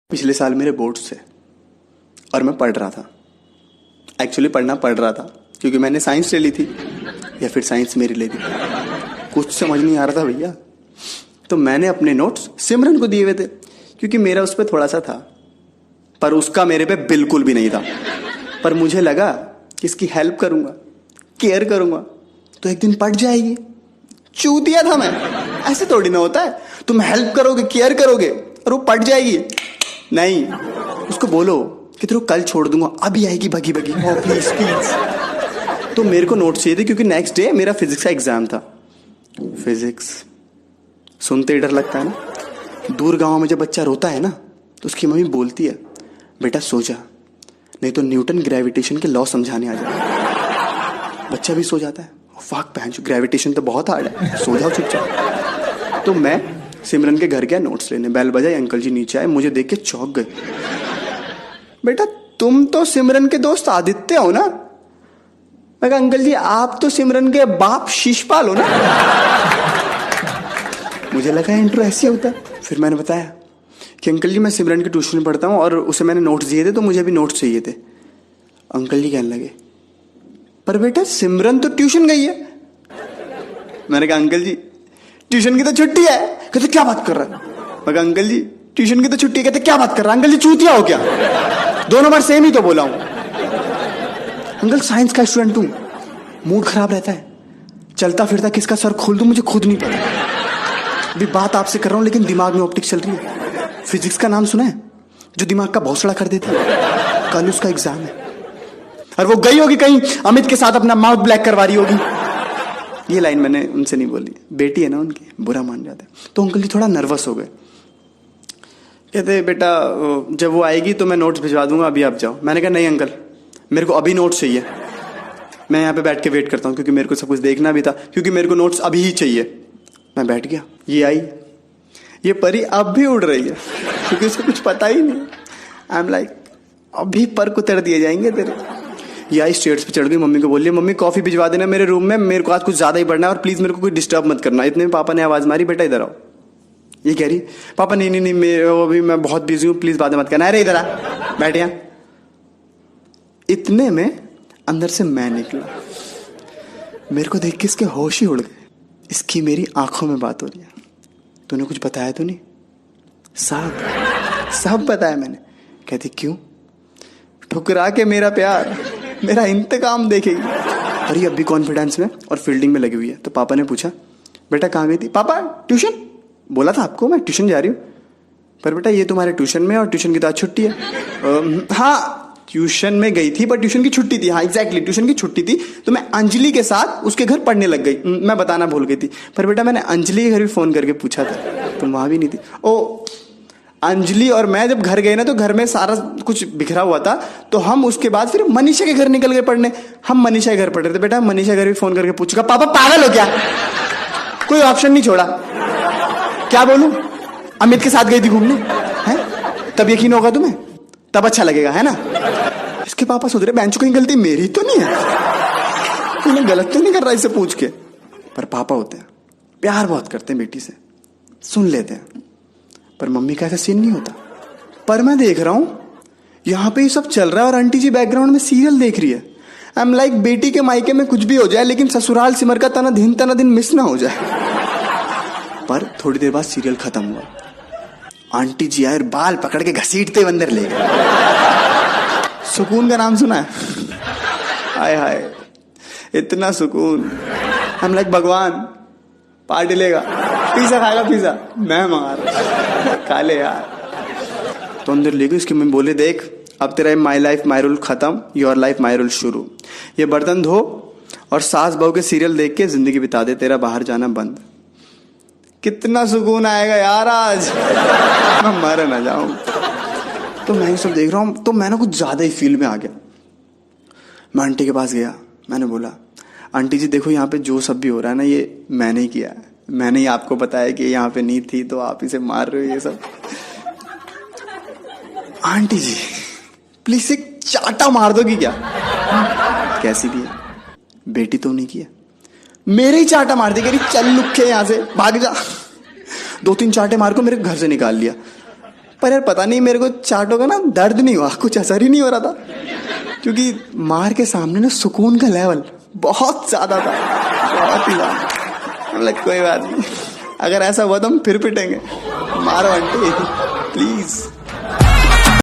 पिछले साल मेरे बोर्ड्स थे और मैं पढ़ रहा था। एक्चुअली पढ़ना पड़ रहा था क्योंकि मैंने साइंस ले ली थी या फिर साइंस मेरी ले ली, कुछ समझ नहीं आ रहा था भैया। तो मैंने अपने नोट्स सिमरन को दिए हुए थे क्योंकि मेरा उस पर थोड़ा सा था, पर उसका मेरे पे बिल्कुल भी नहीं था। पर मुझे लगा कि इसकी हेल्प करूंगा, केयर करूंगा तो एक दिन पढ़ जाएगी। चूतिया था मैं, ऐसे थोड़ी ना होता है। तुम हेल्प करोगे, केयर करोगे और वो पढ़ जाएगी। नहीं, उसको बोलो कि तेरे को कल छोड़ दूंगा, अभी आएगी भगी भगी। ओ प्लीज प्लीज। तो मेरे को नोट्स चाहिए थे क्योंकि नेक्स्ट डे मेरा फिजिक्स का एग्जाम था। फिजिक्स सुनते ही डर लगता है ना। दूर गांव में जब बच्चा रोता है ना तो उसकी मम्मी बोलती है, बेटा सो जा, नहीं तो न्यूटन ग्रेविटेशन के लॉ समझाने आ जाए। बच्चा भी सो जाता है। फाक पहन, ग्रेविटेशन तो बहुत हार्ड है, सो जाओ चुपचाप। तो मैं सिमरन के घर गया नोट्स लेने। बैल बजाई, अंकल जी नीचे आए, मुझे देख के चौंक गए। बेटा तुम तो सिमरन के दोस्त आदित्य हो ना? मैं कहा अंकल जी आप तो सिमरन के बाप शिशपाल हो ना। मुझे लगा इंट्रो ऐसे होता है। फिर मैंने बताया कि अंकल जी मैं सिमरन के ट्यूशन में पढ़ता हूँ और उसे मैंने नोट्स दिए थे तो मुझे भी नोट्स चाहिए थे। अंकल जी कहने लगे, पर बेटा सिमरन तो ट्यूशन गई है। मैंने कहा अंकल जी ट्यूशन की तो छुट्टी है। कहते क्या बात कर रहा है? मैं कहा अंकल जी ट्यूशन की तो छुट्टी है। कहते क्या बात कर रहा है? अंकल जी चूतिया हो क्या? 2 नंबर सेम ही तो बोला हूं। अंकल साइंस का स्टूडेंट हूं, मूड खराब रहता है, चलता फिरता किसका सर खोल दूं मुझे खुद नहीं पता। अभी बात आपसे कर रहा हूं लेकिन दिमाग में ऑप्टिक्स चल रही है। फिजिक्स का नाम सुना है, जो दिमाग का भौसड़ा कर देती है। कल उसका एग्जाम है और वो गई होगी कहीं अमित के साथ अपना माउथ ब्लैक करवा रही होगी। ये लाइन मैंने उनसे नहीं बोली, बेटी है ना उनकी, बुरा मान जाते। तो अंकल जी थोड़ा नर्वस हो गए। कहते बेटा जब वो आएगी तो मैं नोट्स भिजवा दूंगा, अभी आप जाओ। मैंने कहा नहीं अंकल, मेरे को अभी नोट्स चाहिए। मैं यहाँ पे बैठ के वेट करता हूँ क्योंकि मेरे को सब कुछ देखना भी था, क्योंकि मेरे को नोट्स अभी ही चाहिए। मैं बैठ गया। ये आई, ये परी अब भी उड़ रही है क्योंकि उसको कुछ पता ही नहीं। आई एम लाइक अभी पर को उतर दिए जाएंगे तेरे। ये आई स्टेयर्स पे चढ़ गई, मम्मी को बोलिए मम्मी कॉफी भिजवा देना मेरे रूम में, मेरे को आज कुछ ज्यादा ही पढ़ना है और प्लीज मेरे को कोई डिस्टर्ब मत करना। इतने में पापा ने आवाज मारी, बेटा इधर आओ। ये कह रही पापा नहीं नहीं नहीं अभी मैं बहुत बिजी हूँ, प्लीज बाद में मत करना। अरे इधर आ, बैठ यहाँ। इतने में अंदर से मैं निकला। मेरे को देख के इसके होश ही उड़ गए। इसकी मेरी आंखों में बात हो रही है। तूने कुछ बताया तो नहीं? सब बताया मैंने। कहती क्यों? ठुकरा के मेरा प्यार, मेरा इंतकाम देखेगी। और ये अब भी कॉन्फिडेंस में और फील्डिंग में लगी हुई है। तो पापा ने पूछा बेटा कहाँ गई थी? पापा ट्यूशन, बोला था आपको मैं ट्यूशन जा रही हूँ। पर बेटा ये तुम्हारे ट्यूशन में और ट्यूशन की तो आज छुट्टी है। हाँ ट्यूशन में गई थी पर ट्यूशन की छुट्टी थी। हाँ एग्जैक्टली ट्यूशन की छुट्टी थी तो मैं अंजलि के साथ उसके घर पढ़ने लग गई। मैं बताना भूल गई थी। पर बेटा मैंने अंजलि के घर भी फोन करके पूछा था, तुम वहां भी नहीं थी। ओ अंजलि और मैं जब घर गए ना तो घर में सारा कुछ बिखरा हुआ था। तो हम उसके बाद फिर मनीषा के घर निकल गए पढ़ने। हम मनीषा के घर पढ़ रहे थे। बेटा मनीषा के घर भी फोन करके पूछूंगा, पापा पागल हो क्या? कोई ऑप्शन नहीं छोड़ा। क्या बोलूं? अमित के साथ गई थी घूमने, हैं? तब यकीन होगा तुम्हें, तब अच्छा लगेगा, है ना? इसके पापा सोच रहे बेंचो कहीं गलती मेरी तो नहीं है, तूने गलत तो नहीं कर रहा इसे पूछ के। पर पापा होते हैं, प्यार बहुत करते हैं बेटी से, सुन लेते हैं। पर मम्मी का ऐसा सीन नहीं होता। पर मैं देख रहा हूं यहां पे ये सब चल रहा है और आंटी जी बैकग्राउंड में सीरियल देख रही है। आई एम लाइक बेटी के मायके में कुछ भी हो जाए लेकिन ससुराल सिमर का तना दिन मिस ना हो जाए। पर थोड़ी देर बाद सीरियल खत्म हुआ। आंटी जी आए और बाल पकड़ के घसीटते अंदर ले गए। सुकून का नाम सुना है? हाय हाय इतना सुकून। हम लाइक भगवान पार्टी लेगा, पिज्जा खाएगा, पिज्जा मैं मंगा रहा, खा ले यार। तो अंदर ले गई। उसकी मम्मी बोले देख अब तेरा माई लाइफ माई रूल खत्म, योर लाइफ माई रूल शुरू। ये बर्तन धो और सास बहू के सीरियल देख के जिंदगी बिता दे, तेरा बाहर जाना बंद। कितना सुकून आएगा यार आज, मैं मर ना जाऊं। तो मैं ये सब देख रहा हूं तो मैं ना कुछ ज्यादा ही फील में आ गया। मैं आंटी के पास गया, मैंने बोला आंटी जी देखो यहाँ पे जो सब भी हो रहा है ना ये मैंने ही किया है। मैंने ही आपको बताया कि यहाँ पे नहीं थी तो आप इसे मार रहे हो ये सब। आंटी जी प्लीज एक चाटा मार दोगी क्या? कैसी भी है बेटी तो नहीं किया, मेरे ही चाटा मार दी। कह रही चल लुक्के यहां से भाग जा। 2-3 चाटे मार को मेरे घर से निकाल लिया। पर यार पता नहीं मेरे को चाटों का ना दर्द नहीं हुआ, कुछ असर ही नहीं हो रहा था, क्योंकि मार के सामने ना सुकून का लेवल बहुत ज्यादा था, बहुत ही ज्यादा। मतलब कोई बात नहीं, अगर ऐसा हुआ तो हम फिर पिटेंगे। मारो आंटी प्लीज।